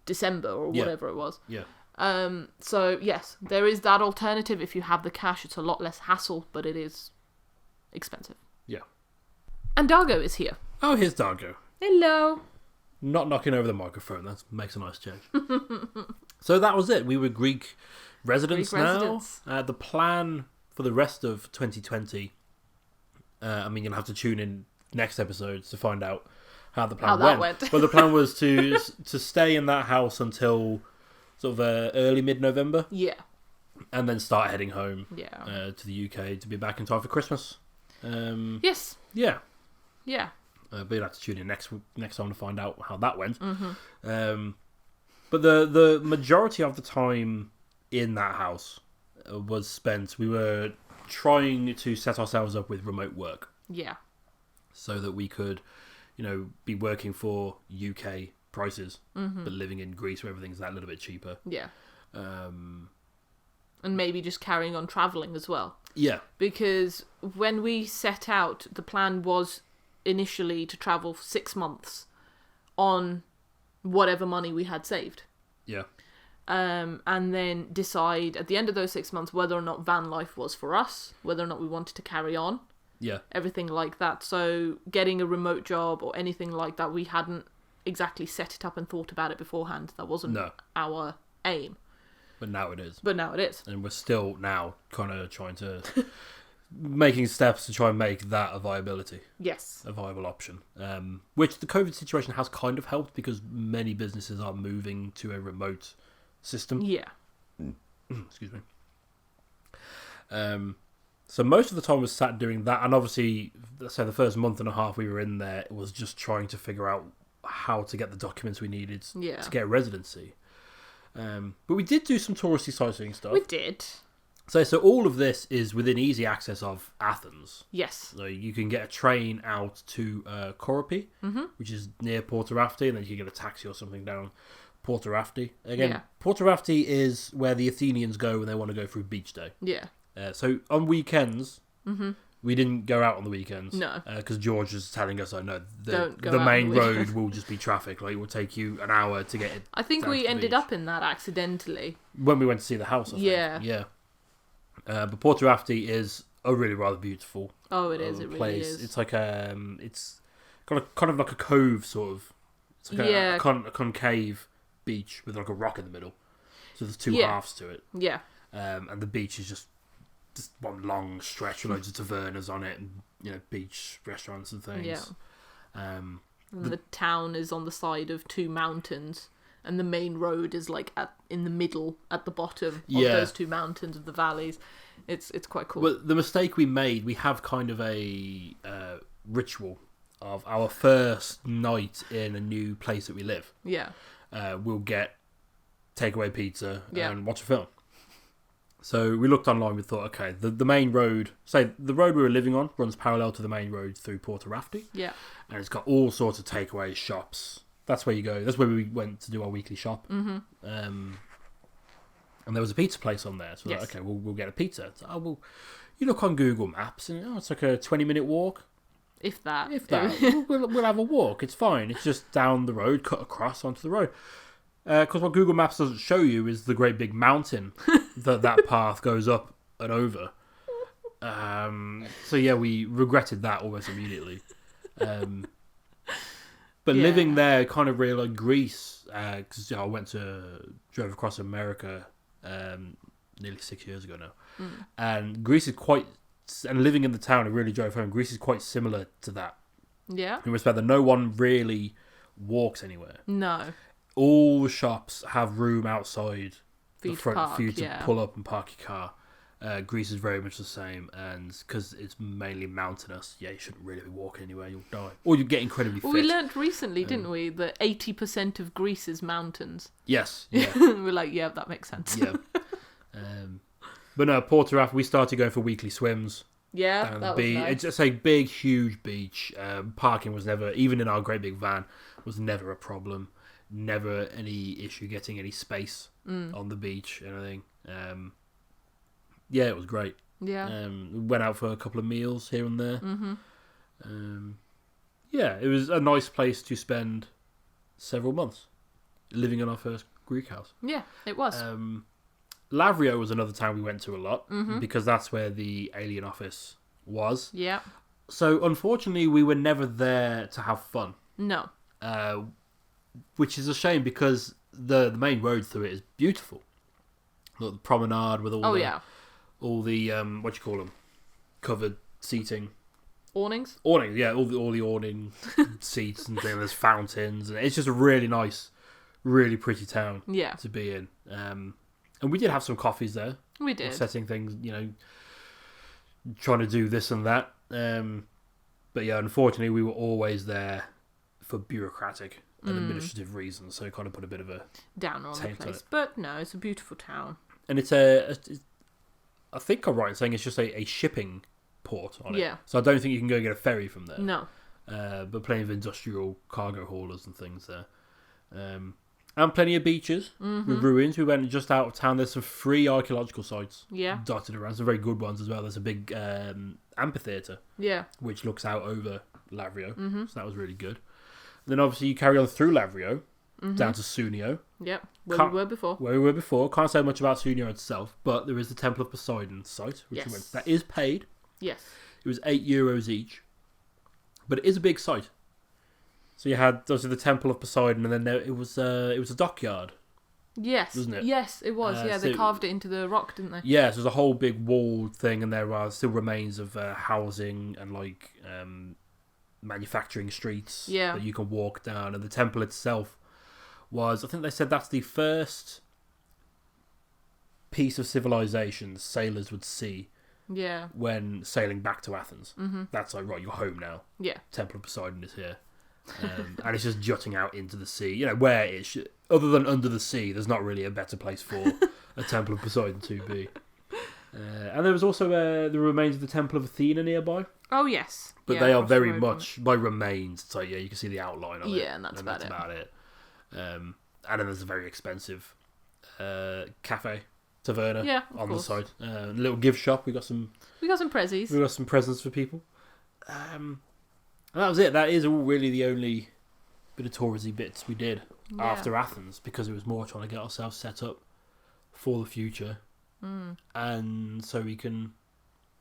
December or whatever it was. So yes, there is that alternative. If you have the cash, it's a lot less hassle, but it is expensive. And Dargo is here. Oh, here's Dargo. Hello. Not knocking over the microphone. That makes a nice change. So that was it. We were Greek residents now. The plan for the rest of 2020, I mean, you'll have to tune in next episodes to find out how the plan went. But the plan was to stay in that house until sort of early mid-November. And then start heading home to the UK to be back in time for Christmas. Yes. But you'll have to tune in next time to find out how that went. But the majority of the time in that house was spent... We were trying to set ourselves up with remote work. so that we could, be working for UK prices, but living in Greece where everything's that little bit cheaper. Yeah. And maybe just carrying on travelling as well. Yeah. Because when we set out, the plan was initially to travel for 6 months on whatever money we had saved. Yeah. And then decide at the end of those 6 months whether or not van life was for us, whether or not we wanted to carry on. Yeah. Everything like that. So getting a remote job or anything like that, we hadn't exactly set it up and thought about it beforehand. That wasn't our aim. But now it is. And we're still now kind of trying to... making steps to try and make that a viability. Yes. A viable option. Which the COVID situation has kind of helped because many businesses are moving to a remote system. Yeah. Excuse me. So most of the time was sat doing that, and obviously, let's say the first month and a half we were in there, it was just trying to figure out how to get the documents we needed to get a residency. But we did do some touristy sightseeing stuff. We did. So all of this is within easy access of Athens. Yes. So you can get a train out to Koropi, which is near Porta Rafti, and then you can get a taxi or something down Porta Rafti. Again, Porta Rafti is where the Athenians go when they want to go through beach day. Yeah. So on weekends, we didn't go out on the weekends. No. Because George was telling us, the main road will just be traffic. Like, it will take you an hour to get it. I think we ended up in that accidentally. When we went to see the house, I think. Yeah. But Porta Rafti is a really rather beautiful it is. It place. Really is. It's like it's got kind of like a cove, sort of. It's like a concave beach with like a rock in the middle. So there's two halves to it. Yeah. And the beach is just one long stretch with loads of tavernas on it, and beach restaurants and things. Yeah. And the town is on the side of two mountains. And the main road is like in the middle, at the bottom of those two mountains of the valleys. It's quite cool. Well, the mistake we made, we have kind of a ritual of our first night in a new place that we live. Yeah. We'll get takeaway pizza and watch a film. So we looked online, we thought, okay, the main road, say the road we were living on runs parallel to the main road through Porta Rafti. Yeah. And it's got all sorts of takeaway shops. That's where you go. That's where we went to do our weekly shop. Mm-hmm. And there was a pizza place on there. So okay, we'll get a pizza. So, you look on Google Maps and it's like a 20-minute walk. If that. we'll have a walk. It's fine. It's just down the road, cut across onto the road. Because what Google Maps doesn't show you is the great big mountain that path goes up and over. So we regretted that almost immediately. But living there, kind of really like Greece, because I drove across America nearly 6 years ago now, and Greece is and living in the town, I really drove home. Greece is quite similar to that. Yeah. In respect that no one really walks anywhere. No. All the shops have room outside the front for you to yeah. pull up and park your car. Greece is very much the same, and because it's mainly mountainous, you shouldn't really be walking anywhere, you'll die. Or you get incredibly fit. We learnt recently, didn't we, that 80% of Greece is mountains. Yes, yeah. We're like, yeah, that makes sense. Yeah. But no, Porta Rafti, we started going for weekly swims. Yeah, down that the was beach. nice. It's just a big, huge beach. Parking was never, even in our great big van, was never a problem. Never any issue getting any space on the beach, anything. Yeah, it was great. Yeah. We went out for a couple of meals here and there. Mm-hmm. Yeah, it was a nice place to spend several months living in our first Greek house. Yeah, it was. Lavrio was another town we went to a lot because that's where the alien office was. Yeah. So unfortunately, we were never there to have fun. No. Which is a shame because the main road through it is beautiful. Look, the promenade with all the what do you call them? Covered seating. Awnings? Awnings, yeah, all the awning seats and things. There's fountains, and it's just a really nice, really pretty town. To be in. And we did have some coffees there. We did. Setting things, trying to do this and that. But yeah, unfortunately, we were always there for bureaucratic and administrative reasons, so it kind of put a bit of a downer on the place. But no, it's a beautiful town. And it's I think I'm right in saying it's just a shipping port on it. Yeah. So I don't think you can go get a ferry from there. No. but plenty of industrial cargo haulers and things there. And plenty of beaches with ruins. We went just out of town. There's some free archaeological sites dotted around. Some very good ones as well. There's a big amphitheatre which looks out over Lavrio. So that was really good. And then obviously you carry on through Lavrio down to Sunio. Yep, where we were before. Can't say much about Sunio itself, but there is the Temple of Poseidon site, which we went. That is paid. Yes. It was €8 each. But it is a big site. So you had obviously the Temple of Poseidon, and then it was a dockyard. Yes, wasn't it? Yes, it was. They carved it into the rock, didn't they? Yeah, so there's a whole big walled thing, and there are still remains of housing and manufacturing streets that you can walk down. And the temple itself was, I think they said that's the first piece of civilization sailors would see. Yeah. When sailing back to Athens, that's like, right, you're home now. Yeah. Temple of Poseidon is here. And it's just jutting out into the sea, where it should, other than under the sea, there's not really a better place for a Temple of Poseidon to be. And there was also the remains of the Temple of Athena nearby. Oh yes, but they are very much by remains. So you can see the outline of it. Yeah, and that's about it. And then there's a very expensive cafe, taverna on the side. A little gift shop. We got some prezzies. We got some presents for people. And that was it. That is all really the only bit of touristy bits we did after Athens, because it was more trying to get ourselves set up for the future, and so we can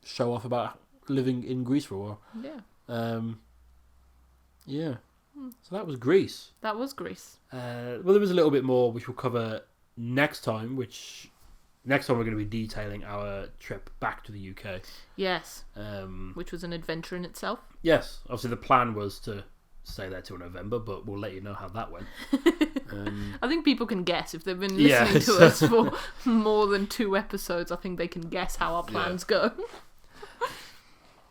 show off about living in Greece for a while. So that was Greece. Well, there was a little bit more which we'll cover next time. Next time we're going to be detailing our trip back to the UK. Yes. Which was an adventure in itself. Yes. Obviously the plan was to stay there till November, but we'll let you know how that went. I think people can guess. If they've been listening to us for more than 2 episodes, I think they can guess how our plans go.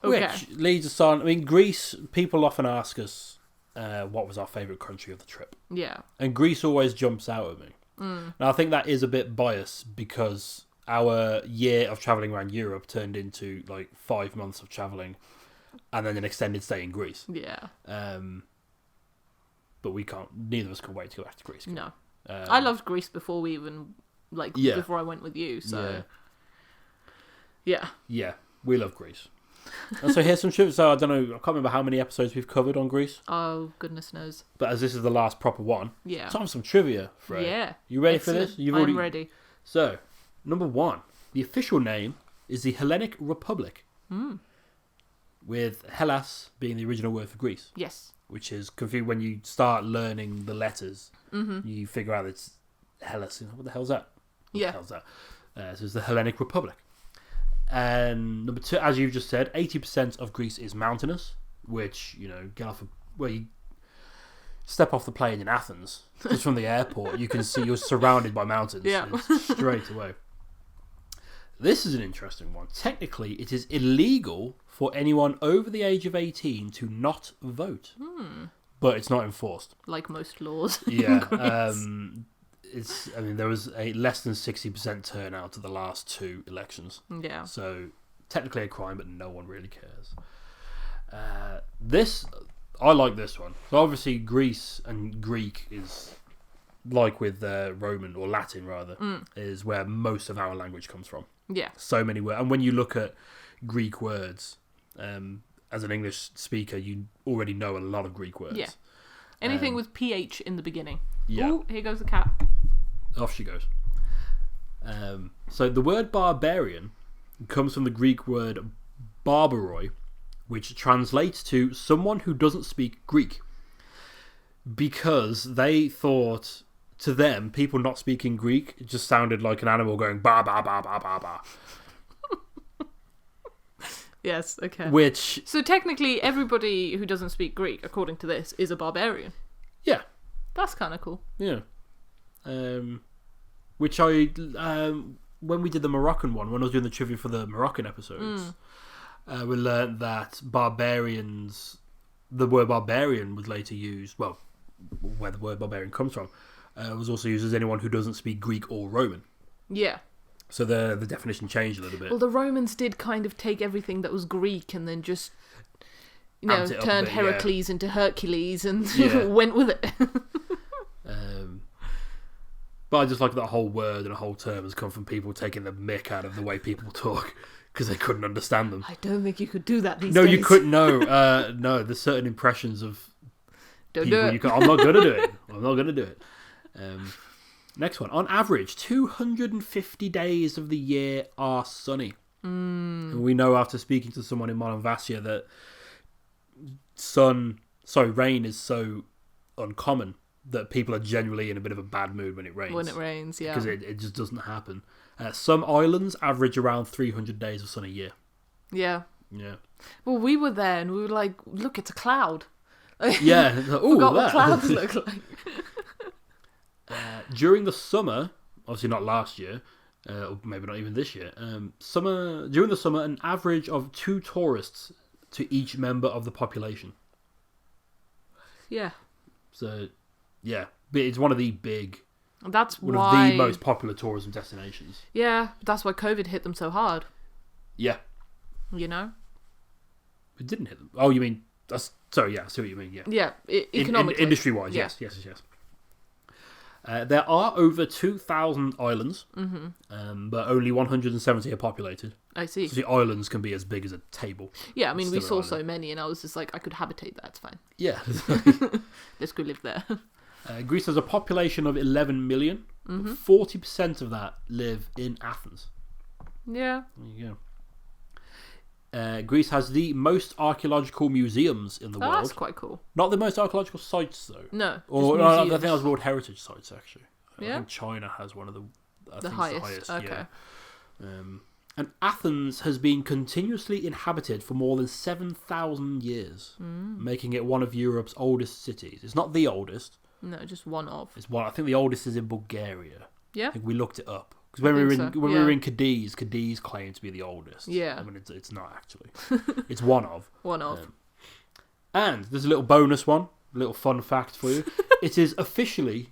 Okay. Which leads us on. I mean, Greece, people often ask us what was our favourite country of the trip. Yeah. And Greece always jumps out at me. Now, I think that is a bit biased because our year of travelling around Europe turned into 5 months of travelling and then an extended stay in Greece. Yeah. But neither of us can wait to go back to Greece. No. I loved Greece before we even, before I went with you, so. Yeah. Yeah, we love Greece. And so here's some trivia. So I don't know, I can't remember how many episodes we've covered on Greece. Oh, goodness knows. But as this is the last proper one, time for some trivia, Frey. Yeah. You ready for this? I'm ready. So, number 1, the official name is the Hellenic Republic. With Hellas being the original word for Greece. Yes. Which is confusing when you start learning the letters. You figure out it's Hellas. What the hell's that? What the hell's that? So it's the Hellenic Republic. And number 2, as you've just said, 80% of Greece is mountainous, which, get off where you step off the plane in Athens, just from the airport, you can see you're surrounded by mountains straight away. This is an interesting one. Technically, it is illegal for anyone over the age of 18 to not vote, but it's not enforced. Like most laws. Yeah. There was a less than 60% turnout at the last 2 elections. Yeah. So technically a crime, but no one really cares. I like this one. So obviously Greece and Greek is like with Roman or Latin rather, is where most of our language comes from. Yeah. So many words, and when you look at Greek words, as an English speaker, you already know a lot of Greek words. Yeah. Anything with PH in the beginning. Yeah. Ooh, here goes the cat. Off she goes. So the word barbarian comes from the Greek word barbaroi, which translates to someone who doesn't speak Greek. Because they thought, to them, people not speaking Greek, it just sounded like an animal going ba ba ba ba ba ba. Yes, okay. So technically everybody who doesn't speak Greek, according to this, is a barbarian. Yeah. That's kind of cool. Yeah. Which when we did the Moroccan one, when I was doing the trivia for the Moroccan episodes, we learned that barbarians, the word barbarian was later used, well, where the word barbarian comes from, was also used as anyone who doesn't speak Greek or Roman. Yeah. So the definition changed a little bit. Well, the Romans did kind of take everything that was Greek and then just turned Heracles into Hercules and Yeah. went with it. But I just like that whole word and a whole term has come from people taking the mick out of the way people talk because they couldn't understand them. I don't think you could do that these No, days. you couldn't. No, there's certain impressions of Don't people do it. you can't. I'm not gonna do it. I'm not gonna do it. Next one. On average, 250 days of the year are sunny. And we know after speaking to someone in Monomvasia that rain is so uncommon that people are generally in a bit of a bad mood when it rains. When it rains, yeah. Because it just doesn't happen. Some islands average around 300 days of sun a year. Yeah. Yeah. Well, we were there and we were like, look, it's a cloud. Yeah. Ooh, Forgot that. what clouds look like. During the summer, obviously not last year, or maybe not even this year, during the summer, an average of 2 tourists to each member of the population. Yeah. So, yeah. But it's one of the One of the most popular tourism destinations. Yeah, that's why COVID hit them so hard. Yeah. You know? It didn't hit them. Oh, you mean... Sorry, yeah, I see what you mean, yeah. Yeah, economically. Industry-wise, yeah. yes. There are over 2,000 islands, but only 170 are populated. I see. So the islands can be as big as a table. Yeah, I mean, we Still saw an so many, and I was just like, I could habitate that, it's fine. Yeah. Let's go live there. Greece has a population of 11 million. 40% of that live in Athens. Yeah. There you go. Greece has the most archaeological museums in the world. That's quite cool. Not the most archaeological sites, though. No. I think that was World Heritage Sites, actually. Yeah? I think China has one of the highest. Okay. Yeah. And Athens has been continuously inhabited for more than 7,000 years, making it one of Europe's oldest cities. It's not the oldest. No, just one of. It's one. I think the oldest is in Bulgaria. Yeah. I think we looked it up. Because when we were in Cadiz claimed to be the oldest. Yeah. I mean, it's not actually. It's one of. One of. And there's a little bonus one, a little fun fact for you.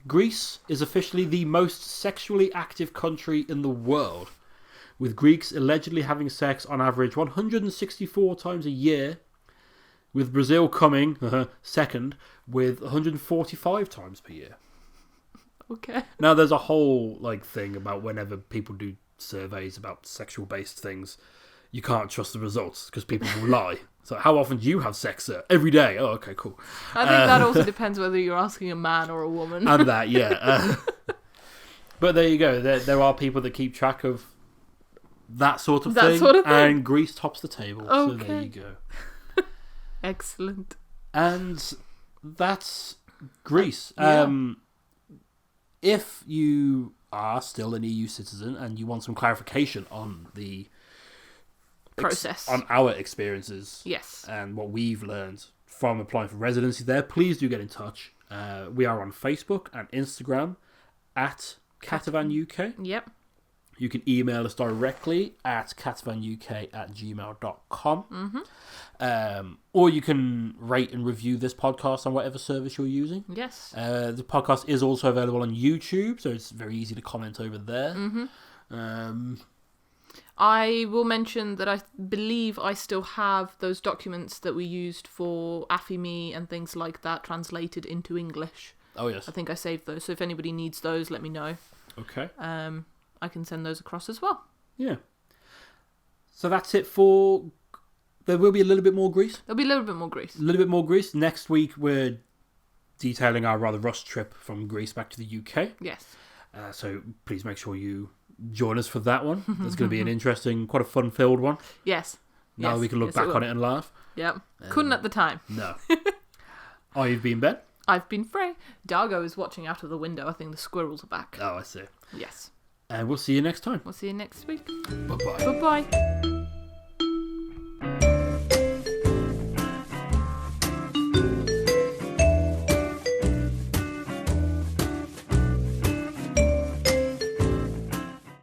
Greece is officially the most sexually active country in the world, with Greeks allegedly having sex on average 164 times a year, with Brazil coming second with 145 times per year. Okay. Now, there's a whole thing about whenever people do surveys about sexual-based things, you can't trust the results because people will lie. So, how often do you have sex, sir? Every day. Oh, okay, cool. I think that also depends whether you're asking a man or a woman. And that, yeah. But there you go. There are people that keep track of that sort of thing. And Greece tops the table. Okay. So there you go. Excellent. And that's Greece. Yeah. If you are still an EU citizen and you want some clarification on the process, on our experiences, yes, and what we've learned from applying for residency there, please do get in touch. We are on Facebook and Instagram at Catavan UK. Yep. You can email us directly at catavanuk@gmail.com. Or you can rate and review this podcast on whatever service you're using. Yes. The podcast is also available on YouTube, so it's very easy to comment over there. I will mention that I believe I still have those documents that we used for AFIME and things like that translated into English. Oh, yes. I think I saved those, so if anybody needs those, let me know. Okay. I can send those across as well. Yeah. So that's it for... There will be a little bit more Greece. There'll be a little bit more Greece. A little bit more Greece. Next week, we're detailing our rather rushed trip from Greece back to the UK. Yes. So please make sure you join us for that one. That's going to be an interesting, quite a fun-filled one. Yes. Now we can look back on it and laugh. Yep. Couldn't at the time. No. You've been Ben. I've been Frey. Dargo is watching out of the window. I think the squirrels are back. Oh, I see. Yes. And we'll see you next time. We'll see you next week. Bye-bye. Bye-bye.